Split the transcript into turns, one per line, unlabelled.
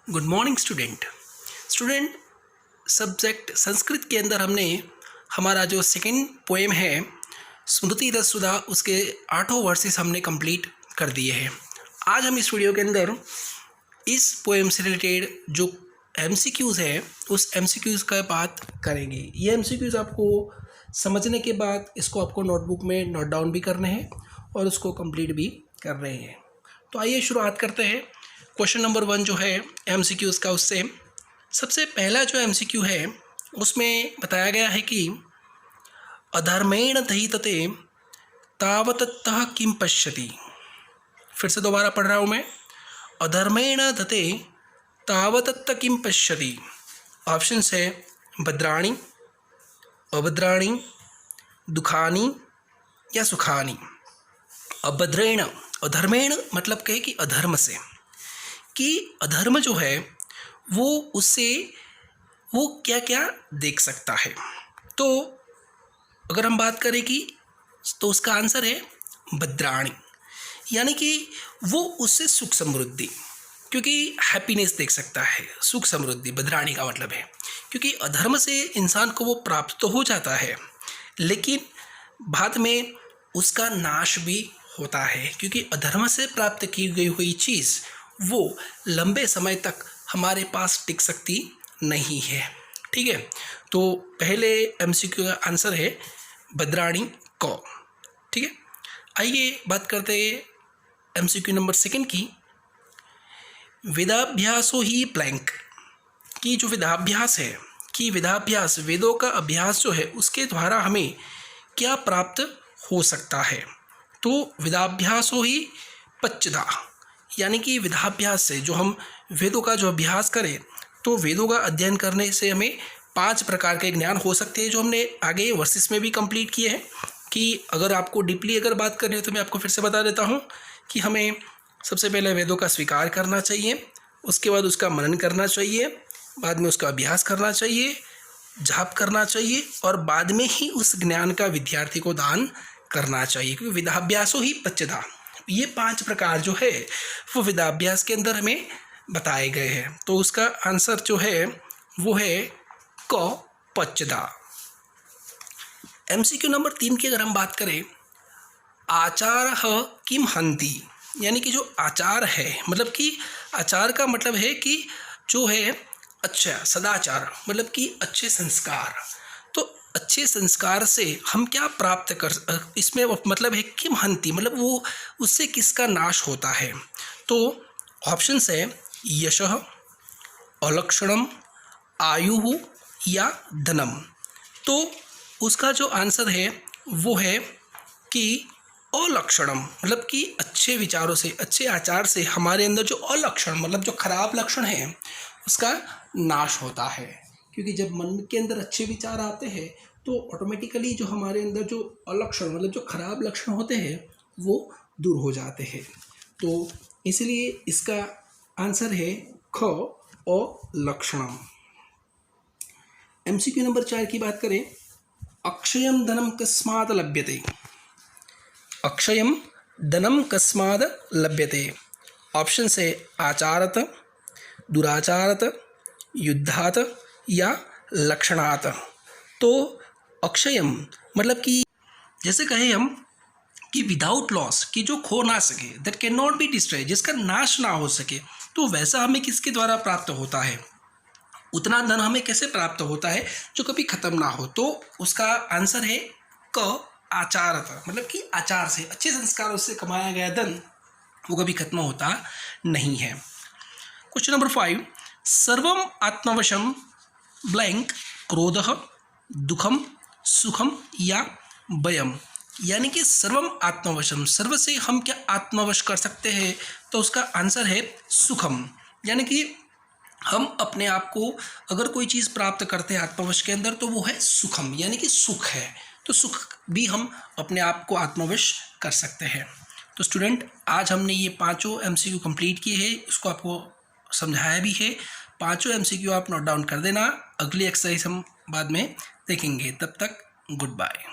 Good morning student. Subject Sanskrit के अंदर हमने हमारा जो सेकंड पोएम है स्मृति रस सुधा, उसके 8 वर्सेस हमने कंप्लीट कर दिए हैं। आज हम इस वीडियो के अंदर इस पोएम से रिलेटेड जो एमसीक्यूज़ है उस एमसीक्यूज़ का बात करेंगे। ये एमसीक्यूज़ आपको समझने के बाद इसको आपको नोटबुक में नोट डाउन भी करने हैं और उसको कंप्लीट भी कर रहे हैं। तो आइए शुरुआत करते हैं। क्वेश्चन नंबर 1 जो है एमसीक्यूज़ का, उससे सबसे पहला जो एमसीक्यू है उसमें बताया गया है कि अधर्मेण दहितते तावतत्तः किं पश्यति। फिर से दोबारा पढ़ रहा हूँ मैं। अधर्मेण दते तावतत्त किं पश्यति। ऑप्शंस है भद्राणि, अभद्राणि, दुखानि या सुखानि। अभद्रेण, अधर्मेण मतलब कहे कि अधर्म से, कि अधर्म जो है वो उससे वो क्या क्या देख सकता है। तो अगर हम बात करें कि तो उसका आंसर है भद्राणि, यानी कि वो उससे सुख समृद्धि, क्योंकि हैप्पीनेस देख सकता है। सुख समृद्धि भद्राणि का मतलब है, क्योंकि अधर्म से इंसान को वो प्राप्त तो हो जाता है लेकिन बाद में उसका नाश भी होता है, क्योंकि अधर्म से प्राप्त की गई हुई चीज़ वो लंबे समय तक हमारे पास टिक सकती नहीं है। ठीक है, तो पहले एमसीक्यू का आंसर है भद्राणि को। ठीक है, आइए बात करते हैं एमसीक्यू नंबर 2 की। वेदाभ्यासो ही ब्लैंक, की जो वेदाभ्यास है कि वेदाभ्यास वेदों का अभ्यास जो है उसके द्वारा हमें क्या प्राप्त हो सकता है। तो वेदाभ्यासो ही पच्चदा, यानी कि वेदाभ्यास से जो हम वेदों का जो अभ्यास करें तो वेदों का अध्ययन करने से हमें 5 प्रकार के ज्ञान हो सकते हैं, जो हमने आगे वर्सेस में भी कंप्लीट किए हैं। कि अगर आपको डीपली अगर बात करनी है तो मैं आपको फिर से बता देता हूँ कि हमें सबसे पहले वेदों का स्वीकार करना चाहिए, उसके बाद उसका मनन करना चाहिए, बाद में उसका अभ्यास करना चाहिए, जाप करना चाहिए और बाद में ही उस ज्ञान का विद्यार्थी को दान करना चाहिए। क्योंकि वेदाभ्यासो ही पच्चदा, ये 5 प्रकार जो है वो वेदाभ्यास के अंदर हमें बताए गए हैं। तो उसका आंसर जो है वो है क पच्चदा। एमसीक्यू नंबर 3 की अगर हम बात करें, आचारः किम हन्ति, यानी कि जो आचार है, मतलब कि आचार का मतलब है कि जो है अच्छा सदाचार, मतलब कि अच्छे संस्कार। तो अच्छे संस्कार से हम क्या प्राप्त कर, इसमें मतलब है किम हन्ति, मतलब वो उससे किसका नाश होता है। तो ऑप्शंस है यशः, अलक्षणम, आयु या धनम। तो उसका जो आंसर है वो है कि अलक्षणम, मतलब कि अच्छे विचारों से, अच्छे आचार से हमारे अंदर जो अलक्षण मतलब जो खराब लक्षण है उसका नाश होता है। क्योंकि जब मन के अंदर अच्छे विचार आते हैं तो ऑटोमेटिकली जो हमारे अंदर जो अलक्षण मतलब जो खराब लक्षण होते हैं वो दूर हो जाते हैं। तो इसलिए इसका आंसर है ख अलक्षणम। एमसीक्यू नंबर 4 की बात करें, अक्षयम धनम कस्मात् लभ्यते। अक्षयम धनम कस्मात् लभ्यते। ऑप्शन से आचारत, दुराचारत, युद्धात या लक्षणात। तो अक्षयम मतलब कि जैसे कहें हम कि विदाउट लॉस, कि जो खो ना सके, that can not be destroy, जिसका नाश ना हो सके, तो वैसा हमें किसके द्वारा प्राप्त होता है, उतना धन हमें कैसे प्राप्त होता है जो कभी खत्म ना हो। तो उसका आंसर है क आचारत, मतलब कि आचार से, अच्छे संस्कारों से कमाया गया धन वो कभी खत्म होता नहीं है। क्वेश्चन नंबर 5, सर्वम आत्मवशम ब्लैंक क्रोधः, दुखम, सुखम या भयम। यानी कि सर्वम आत्मवशम, सर्व से हम क्या आत्मवश कर सकते हैं, तो उसका आंसर है सुखम। यानी कि हम अपने आप को अगर कोई चीज़ प्राप्त करते हैं आत्मवश के अंदर तो वो है सुखम, यानी कि सुख है। तो सुख भी हम अपने आप को आत्मवश कर सकते हैं। तो स्टूडेंट, आज हमने ये 5 एमसीक्यू कंप्लीट किए हैं, इसको आपको समझाया भी है। 5 एमसीक्यू आप नोट डाउन कर देना। अगली एक्सरसाइज हम बाद में देखेंगे, तब तक गुड बाय।